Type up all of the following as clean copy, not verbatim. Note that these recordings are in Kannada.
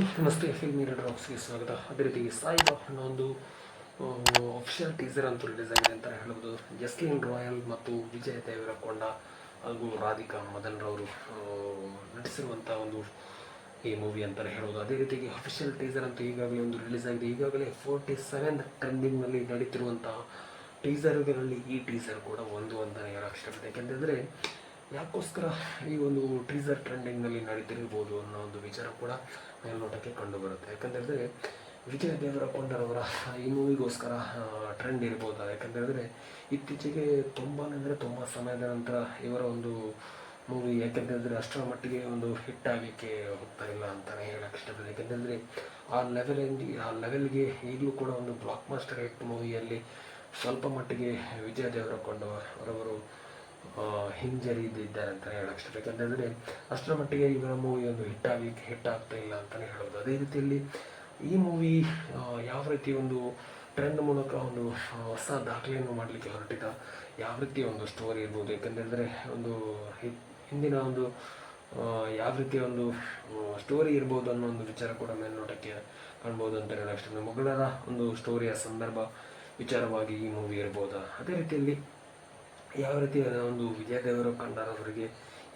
ಹಾಯ್ ನಮಸ್ತೆ, ಫಿಲ್ಮಿ ರೆಡ್ ರಾಕ್ಸ್ಗೆ ಸ್ವಾಗತ. ಅದೇ ರೀತಿ ಸಾಯಿಬಾ ಅನ್ನೋ ಒಂದು ಅಫಿಷಿಯಲ್ ಟೀಸರ್ ಅಂತೂ ರಿಲೀಸ್ ಆಗಿದೆ ಅಂತ ಹೇಳ್ಬೋದು. ಜಸ್ಲಿನ್ ರಾಯಲ್ ಮತ್ತು ವಿಜಯ್ ದೇವರಕೊಂಡ ಹಾಗೂ ರಾಧಿಕಾ ಮದನ್ ರವರು ನಟಿಸಿರುವಂಥ ಒಂದು ಈ ಮೂವಿ ಅಂತಲೇ ಹೇಳ್ಬೋದು. ಅದೇ ರೀತಿಯಾಗಿ ಅಫಿಷಿಯಲ್ ಟೀಸರ್ ಅಂತೂ ಈಗಾಗಲೇ ಒಂದು ರಿಲೀಸ್ ಆಗಿದೆ. ಈಗಾಗಲೇ 47 ಟ್ರೆಂಡಿಂಗ್ನಲ್ಲಿ ನಡೀತಿರುವಂತಹ ಟೀಸರ್ಗಳಲ್ಲಿ ಈ ಟೀಸರ್ ಕೂಡ ಒಂದು ಅಂತಲೇ ಹೇಳೋಕ್ಕೆ ಇಷ್ಟಪಡ್ತೀನಿ. ಯಾಕೆಂತಂದರೆ ಯಾಕೋಸ್ಕರ ಈ ಒಂದು ಟೀಸರ್ ಟ್ರೆಂಡಿಂಗ್ನಲ್ಲಿ ನಡೀತಿರ್ಬೋದು ಅನ್ನೋ ಒಂದು ವಿಚಾರ ಕೂಡ ಮೇಲ್ನೋಟಕ್ಕೆ ಕಂಡುಬರುತ್ತೆ. ಯಾಕಂತೇಳಿದ್ರೆ ವಿಜಯ್ ದೇವರಕೊಂಡರವರ ಈ ಮೂವಿಗೋಸ್ಕರ ಟ್ರೆಂಡ್ ಇರ್ಬೋದು. ಯಾಕಂತೇಳಿದ್ರೆ ಇತ್ತೀಚೆಗೆ ತುಂಬ ಸಮಯದ ನಂತರ ಇವರ ಒಂದು ಮೂವಿ ಯಾಕೆಂತಂದರೆ ಅಷ್ಟರ ಮಟ್ಟಿಗೆ ಒಂದು ಹಿಟ್ ಆಗಲಿಕ್ಕೆ ಹೋಗ್ತಾ ಇಲ್ಲ ಅಂತಲೇ ಹೇಳಕ್ಕೆ ಇಷ್ಟಪಡ್ತೀನಿ. ಯಾಕೆಂತಂದರೆ ಆ ಲೆವೆಲ್ಗೆ ಈಗಲೂ ಕೂಡ ಒಂದು ಬ್ಲಾಕ್ ಮಾಸ್ಟರ್ ಹಿಟ್ ಮೂವಿಯಲ್ಲಿ ಸ್ವಲ್ಪ ಮಟ್ಟಿಗೆ ವಿಜಯ್ ದೇವರಕೊಂಡ ಅವರವರು ಹಿಂಜರಿದಿದ್ದಾರೆ ಅಂತಲೇ ಹೇಳಕ್ಕೆ ಇಷ್ಟ. ಯಾಕಂತಂದರೆ ಅಷ್ಟರ ಮಟ್ಟಿಗೆ ಇವರ ಮೂವಿ ಒಂದು ಹಿಟ್ ಆಗ್ತಾ ಇಲ್ಲ ಅಂತಲೇ ಹೇಳ್ಬೋದು. ಅದೇ ರೀತಿಯಲ್ಲಿ ಈ ಮೂವಿ ಯಾವ ರೀತಿ ಒಂದು ಟ್ರೆಂಡ್ ಮೂಲಕ ಒಂದು ಹೊಸ ದಾಖಲೆಯನ್ನು ಮಾಡಲಿಕ್ಕೆ ಹೊರಟಿದ, ಯಾವ ರೀತಿ ಒಂದು ಸ್ಟೋರಿ ಇರ್ಬೋದು, ಯಾಕಂತಂದರೆ ಒಂದು ಹಿಂದಿನ ಒಂದು ಯಾವ ರೀತಿಯ ಒಂದು ಸ್ಟೋರಿ ಇರ್ಬೋದು ಅನ್ನೋ ಒಂದು ವಿಚಾರ ಕೂಡ ಮೇಲ್ನೋಟಕ್ಕೆ ಕಾಣ್ಬೋದು ಅಂತ ಹೇಳಕ್ಕೆ ಇಷ್ಟ. ಮೊಘಲರ ಒಂದು ಸ್ಟೋರಿಯ ಸಂದರ್ಭ ವಿಚಾರವಾಗಿ ಈ ಮೂವಿ ಇರ್ಬೋದು. ಅದೇ ರೀತಿಯಲ್ಲಿ ಯಾವ ರೀತಿ ಒಂದು ವಿಜಯ್ ದೇವರಕೊಂಡರವರಿಗೆ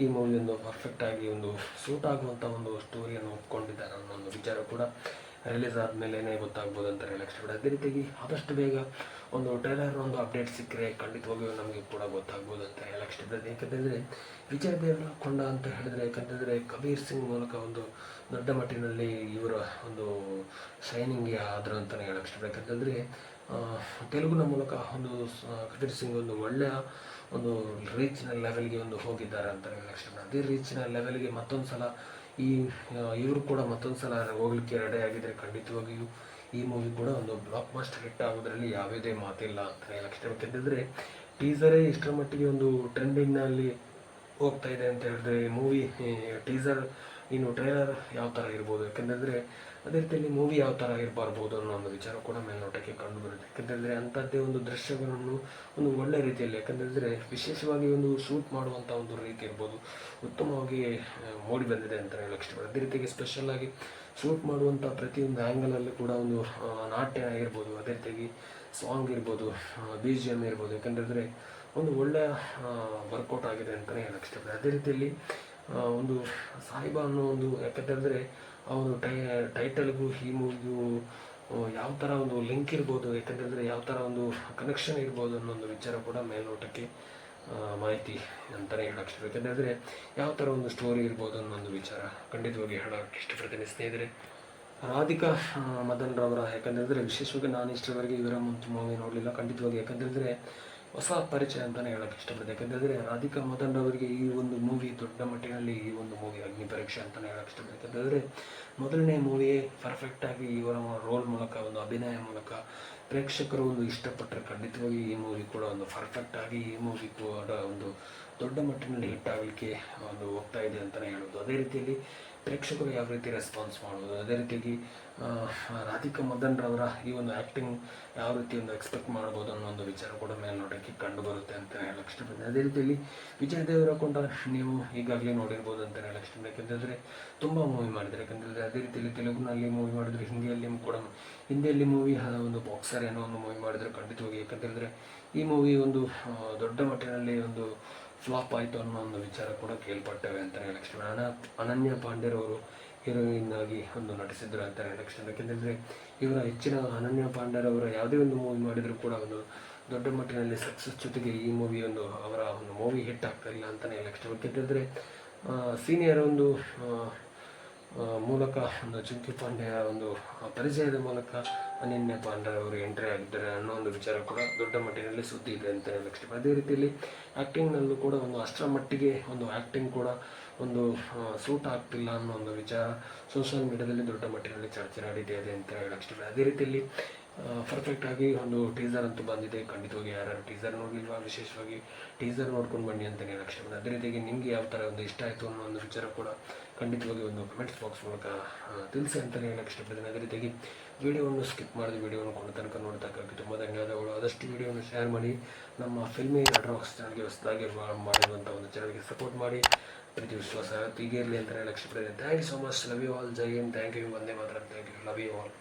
ಈ ಮೂವಿ ಒಂದು ಪರ್ಫೆಕ್ಟಾಗಿ ಒಂದು ಸೂಟ್ ಆಗುವಂಥ ಒಂದು ಸ್ಟೋರಿಯನ್ನು ಒಪ್ಕೊಂಡಿದ್ದಾರೆ ಅನ್ನೋ ಒಂದು ವಿಚಾರ ಕೂಡ ರಿಲೀಸ್ ಆದಮೇಲೆ ಗೊತ್ತಾಗ್ಬೋದು ಅಂತ ಹೇಳಕ್ಕೆ ಇಷ್ಟಪಡ್ತೀನಿ. ಅದೇ ರೀತಿಯಾಗಿ ಆದಷ್ಟು ಬೇಗ ಒಂದು ಟ್ರೈಲರ್ ಒಂದು ಅಪ್ಡೇಟ್ ಸಿಕ್ಕರೆ ಖಂಡಿತವಾಗಿಯೂ ನಮಗೆ ಕೂಡ ಗೊತ್ತಾಗ್ಬೋದು ಅಂತ ಹೇಳಕ್ಕೆ ಇಷ್ಟಪಡ್ತೀನಿ. ಯಾಕಂತಂದರೆ ವಿಜಯ್ ದೇವರಕೊಂಡ ಅಂತ ಹೇಳಿದ್ರೆ, ಯಾಕಂತಂದರೆ ಕಬೀರ್ ಸಿಂಗ್ ಮೂಲಕ ಒಂದು ದೊಡ್ಡ ಮಟ್ಟಿನಲ್ಲಿ ಇವರ ಒಂದು ಶೈನಿಂಗ್ಗೆ ಆದರು ಅಂತಲೇ ಹೇಳಕ್ಕೆ ಇಷ್ಟಪಡ್ತೀನಿ. ಯಾಕಂತಂದರೆ ತೆಲುಗಿನ ಮೂಲಕ ಒಂದು ಕಬೀರ್ ಸಿಂಗ್ ಒಂದು ಒಳ್ಳೆಯ ಒಂದು ರೀಚ್ನ ಲೆವೆಲ್ಗೆ ಒಂದು ಹೋಗಿದ್ದಾರೆ ಅಂತ ಹೇಳಕ್ಕೆ. ಅದೇ ರೀಚ್ನ ಲೆವೆಲ್ಗೆ ಮತ್ತೊಂದು ಸಲ ಇವರು ಕೂಡ ಮತ್ತೊಂದು ಸಲ ಹೋಗ್ಲಿಕ್ಕೆ ರೆಡಿ ಆಗಿದ್ದರೆ ಖಂಡಿತವಾಗಿಯೂ ಈ ಮೂವಿ ಕೂಡ ಒಂದು ಬ್ಲಾಕ್ ಮಾಸ್ಟರ್ ಹಿಟ್ ಆಗೋದ್ರಲ್ಲಿ ಯಾವುದೇ ಮಾತಿಲ್ಲ ಅಂತ ಹೇಳಕ್ಕೆ ಇಷ್ಟಬೇಕೆಂದರೆ ಟೀಸರೇ ಇಷ್ಟರ ಮಟ್ಟಿಗೆ ಒಂದು ಟ್ರೆಂಡಿಂಗ್ನಲ್ಲಿ ಹೋಗ್ತಾ ಇದೆ ಅಂತ ಹೇಳಿದ್ರೆ ಮೂವಿ ಟೀಸರ್ ಇನ್ನು ಟ್ರೈಲರ್ ಯಾವ ಥರ ಇರ್ಬೋದು, ಯಾಕೆಂತಂದರೆ ಅದೇ ರೀತಿಯಲ್ಲಿ ಮೂವಿ ಯಾವ ಥರ ಇರಬಾರ್ಬೋದು ಅನ್ನೋ ಒಂದು ವಿಚಾರ ಕೂಡ ಮೇಲ್ನೋಟಕ್ಕೆ ಕಂಡುಬರುತ್ತೆ. ಯಾಕೆಂತಂದರೆ ಅಂಥದ್ದೇ ಒಂದು ದೃಶ್ಯಗಳನ್ನು ಒಂದು ಒಳ್ಳೆ ರೀತಿಯಲ್ಲಿ, ಯಾಕಂತಂದರೆ ವಿಶೇಷವಾಗಿ ಒಂದು ಶೂಟ್ ಮಾಡುವಂಥ ಒಂದು ರೀತಿ ಇರ್ಬೋದು ಉತ್ತಮವಾಗಿ ಮೂಡಿ ಬಂದಿದೆ ಅಂತ ಹೇಳಕ್ಕೆ ಇಷ್ಟಪಡ್ತೀನಿ. ಅದೇ ರೀತಿಯಾಗಿ ಸ್ಪೆಷಲಾಗಿ ಶೂಟ್ ಮಾಡುವಂಥ ಪ್ರತಿಯೊಂದು ಆ್ಯಂಗಲಲ್ಲೂ ಕೂಡ ಒಂದು ನಾಟ್ಯ ಇರ್ಬೋದು, ಅದೇ ರೀತಿಯಾಗಿ ಸಾಂಗ್ ಇರ್ಬೋದು, BGM ಇರ್ಬೋದು, ಯಾಕಂತಂದರೆ ಒಂದು ಒಳ್ಳೆಯ ವರ್ಕೌಟ್ ಆಗಿದೆ ಅಂತಲೇ ಹೇಳಕ್ಕೆ ಇಷ್ಟಪಡ್ತೀನಿ. ಅದೇ ರೀತಿಯಲ್ಲಿ ಒಂದು ಸಾಯಿಬಾ ಅನ್ನೋ ಒಂದು, ಯಾಕಂತಂದರೆ ಅವರು ಟೈಟಲ್ಗೂ ಈ ಮೂವಿಗೂ ಯಾವ ಥರ ಒಂದು ಲಿಂಕ್ ಇರ್ಬೋದು, ಯಾಕಂತಂದರೆ ಯಾವ ಥರ ಒಂದು ಕನೆಕ್ಷನ್ ಇರ್ಬೋದು ಅನ್ನೋ ಒಂದು ವಿಚಾರ ಕೂಡ ಮೇಲ್ನೋಟಕ್ಕೆ ಮಾಹಿತಿ ಅಂತಲೇ ಹೇಳಕ್ಕೆ ಇಷ್ಟ. ಯಾಕಂತಂದರೆ ಯಾವ ಥರ ಒಂದು ಸ್ಟೋರಿ ಇರ್ಬೋದು ಅನ್ನೋ ಒಂದು ವಿಚಾರ ಖಂಡಿತವಾಗಿ ಹೇಳೋಕ್ಕೆ ಇಷ್ಟಪಡ್ತೀನಿ. ಸ್ನೇಹಿತರೆ, ರಾಧಿಕಾ ಮದನ್ ರವರ, ಯಾಕಂತಂದರೆ ವಿಶೇಷವಾಗಿ ನಾನು ಇಷ್ಟರವರೆಗೆ ಇವರ ಮೂವಿ ನೋಡಲಿಲ್ಲ ಖಂಡಿತವಾಗಿ, ಯಾಕಂತಂದರೆ ಹೊಸ ಪರಿಚಯ ಅಂತಲೇ ಹೇಳೋಕ್ಕೆ ಇಷ್ಟಪಡ್ತೀನಿ. ಯಾಕಂತಂದರೆ ರಾಧಿಕಾ ಮದನ್ ರವರಿಗೆ ಈ ಒಂದು ಮೂವಿ ದೊಡ್ಡ ಮಟ್ಟಿನಲ್ಲಿ ಈ ಒಂದು ಮೂವಿ ಅಗ್ನಿ ಪರೀಕ್ಷೆ ಅಂತಲೇ ಹೇಳೋಕ್ಕೆ ಇಷ್ಟಪಡ್ತೀನಿ. ಯಾಕಂತಂದರೆ ಮೊದಲನೇ ಮೂವಿಯೇ ಪರ್ಫೆಕ್ಟಾಗಿ ಇವರ ರೋಲ್ ಮೂಲಕ ಒಂದು ಅಭಿನಯ ಮೂಲಕ ಪ್ರೇಕ್ಷಕರು ಒಂದು ಇಷ್ಟಪಟ್ಟರೆ ಖಂಡಿತವಾಗಿ ಈ ಮೂವಿ ಕೂಡ ಒಂದು ಪರ್ಫೆಕ್ಟಾಗಿ ಈ ಮೂವಿ ಕೂಡ ಒಂದು ದೊಡ್ಡ ಮಟ್ಟಿನಲ್ಲಿ ಹಿಟ್ ಆಗಲಿಕ್ಕೆ ಒಂದು ಹೋಗ್ತಾ ಇದೆ ಅಂತಲೇ ಹೇಳೋದು. ಅದೇ ರೀತಿಯಲ್ಲಿ ಪ್ರೇಕ್ಷಕರು ಯಾವ ರೀತಿ ರೆಸ್ಪಾನ್ಸ್ ಮಾಡೋದು, ಅದೇ ರೀತಿಯಾಗಿ ರಾಧಿಕಾ ಮದನ್ ರವರ ಈ ಒಂದು ಆ್ಯಕ್ಟಿಂಗ್ ಯಾವ ರೀತಿ ಒಂದು ಎಕ್ಸ್ಪೆಕ್ಟ್ ಮಾಡ್ಬೋದು ಅನ್ನೋ ಒಂದು ವಿಚಾರ ಕೂಡ ಮೇಲ್ನೋಟಕ್ಕೆ ಕಂಡು ಬರುತ್ತೆ ಅಂತ ಹೇಳಕ್ಕೆ ಇಷ್ಟಪಡ್ತೀನಿ. ಅದೇ ರೀತಿಯಲ್ಲಿ ವಿಜಯ್ ದೇವರಕೊಂಡ ನೀವು ಈಗಾಗಲೇ ನೋಡಿರ್ಬೋದು ಅಂತ ಹೇಳಕ್ಕೆ ಇಷ್ಟಪಡ್ತೀನಿ. ಯಾಕೆಂತಂದರೆ ತುಂಬ ಮೂವಿ ಮಾಡಿದ್ದಾರೆ. ಯಾಕಂತಂದರೆ ಅದೇ ರೀತಿಯಲ್ಲಿ ತೆಲುಗಿನಲ್ಲಿ ಮೂವಿ ಮಾಡಿದ್ರು, ಹಿಂದಿಯಲ್ಲಿ ಮೂವಿ ಒಂದು ಬಾಕ್ಸರ್ ಏನೋ ಒಂದು ಮೂವಿ ಮಾಡಿದ್ರು ಖಂಡಿತವಾಗಿ. ಯಾಕಂತೇಳಿದ್ರೆ ಈ ಮೂವಿ ಒಂದು ದೊಡ್ಡ ಮಟ್ಟಿನಲ್ಲಿ ಒಂದು ಫ್ಲಾಪ್ ಆಯಿತು ಅನ್ನೋ ಒಂದು ವಿಚಾರ ಕೂಡ ಕೇಳ್ಪಟ್ಟವೆ ಅಂತ ಹೇಳಕ್ಕೆ ಇಷ್ಟ. ಅನನ್ಯ ಪಾಂಡೆರವರು ಹೀರೋಯಿನ್ ಆಗಿ ಒಂದು ನಟಿಸಿದ್ರು ಅಂತ ಹೇಳಕ್ಕೆ ಇಷ್ಟ. ಯಾಕೆಂತಂದರೆ ಇವರ ಹೆಚ್ಚಿನ ಅನನ್ಯ ಪಾಂಡೆರವರ ಯಾವುದೇ ಒಂದು ಮೂವಿ ಮಾಡಿದರೂ ಕೂಡ ಒಂದು ದೊಡ್ಡ ಮಟ್ಟಿನಲ್ಲಿ ಸಕ್ಸಸ್ ಜೊತೆಗೆ ಈ ಮೂವಿ ಒಂದು ಅವರ ಒಂದು ಮೂವಿ ಹಿಟ್ ಆಗ್ತಾ ಇಲ್ಲ ಅಂತಲೇ ಹೇಳಕ್ಕೆ ಇಷ್ಟ. ಯಾಕೆಂತಂದರೆ ಸೀನಿಯರ್ ಒಂದು ಮೂಲಕ ಒಂದು ಚುಂಕಿ ಪಾಂಡ್ಯ ಒಂದು ಪರಿಚಯದ ಮೂಲಕ ಅನನ್ಯ ಪಾಂಡ್ಯ ಅವರು ಎಂಟ್ರಿ ಆಗಿದ್ದಾರೆ ಅನ್ನೋ ಒಂದು ವಿಚಾರ ಕೂಡ ದೊಡ್ಡ ಮಟ್ಟಿನಲ್ಲಿ ಸುದ್ದಿ ಇದೆ ಅಂತ ಹೇಳಕ್ಕೆ ಇಷ್ಟ. ಅದೇ ರೀತಿಯಲ್ಲಿ ಆ್ಯಕ್ಟಿಂಗ್ನಲ್ಲೂ ಕೂಡ ಒಂದು ಅಷ್ಟರ ಮಟ್ಟಿಗೆ ಒಂದು ಆ್ಯಕ್ಟಿಂಗ್ ಕೂಡ ಒಂದು ಸೂಟ್ ಆಗ್ತಿಲ್ಲ ಅನ್ನೋ ಒಂದು ವಿಚಾರ ಸೋಷಿಯಲ್ ಮೀಡಿಯಾದಲ್ಲಿ ದೊಡ್ಡ ಮಟ್ಟಿನಲ್ಲಿ ಚರ್ಚೆ ನಡೀತಾ ಇದೆ ಅಂತ ಹೇಳಕ್ಕೆ ಇಷ್ಟ. ಅದೇ ರೀತಿಯಲ್ಲಿ ಪರ್ಫೆಕ್ಟಾಗಿ ಒಂದು ಟೀಸರ್ ಅಂತೂ ಬಂದಿದೆ. ಖಂಡಿತವಾಗಿ ಯಾರು ಟೀಸರ್ ನೋಡಲಿಲ್ವಾ ವಿಶೇಷವಾಗಿ ಟೀಸರ್ ನೋಡ್ಕೊಂಡು ಬನ್ನಿ ಅಂತಲೇ ಹೇಳಕ್ಕೆ ಇಷ್ಟಪಡ್ತೀನಿ. ಅದೇ ರೀತಿಯಾಗಿ ನಿಮಗೆ ಯಾವ ಥರ ಒಂದು ಇಷ್ಟ ಆಯಿತು ಅನ್ನೋ ಒಂದು ವಿಚಾರ ಕೂಡ ಖಂಡಿತವಾಗಿ ಒಂದು ಕಮೆಂಟ್ಸ್ ಬಾಕ್ಸ್ ಮೂಲಕ ತಿಳಿಸಿ ಅಂತಲೇ ಹೇಳಕ್ಕೆ ಇಷ್ಟಪಡ್ತೀನಿ. ಅದೇ ರೀತಿಯಾಗಿ ವಿಡಿಯೋವನ್ನು ಸ್ಕಿಪ್ ಮಾಡಿದ ವಿಡಿಯೋವನ್ನು ಕೊಂಡು ತನಕ ನೋಡೋದಕ್ಕಾಗಿ ತುಂಬ ಧನ್ಯವಾದಗಳು. ಆದಷ್ಟು ವಿಡಿಯೋವನ್ನು ಶೇರ್ ಮಾಡಿ ನಮ್ಮ ಫಿಲ್ಮಿ ನಟರಾಕ್ಸ್ ಚಾನಲ್ಗೆ ಹೊಸದಾಗಿ ಮಾಡಿರುವಂಥ ಒಂದು ಚಾನಲ್ಗೆ ಸಪೋರ್ಟ್ ಮಾಡಿ. ಪ್ರೀತಿ ವಿಶ್ವಾಸ ಹೀಗೆ ಇರಲಿ ಅಂತ ಹೇಳಕ್ಕೆ ಇಷ್ಟಪಡ್ತೀನಿ. Thank you so much. Love you all. ಜೈ ಹಿಂದ್. Thank you. ವಂದೇ ಮಾತರಂ. Thank you. Love you all.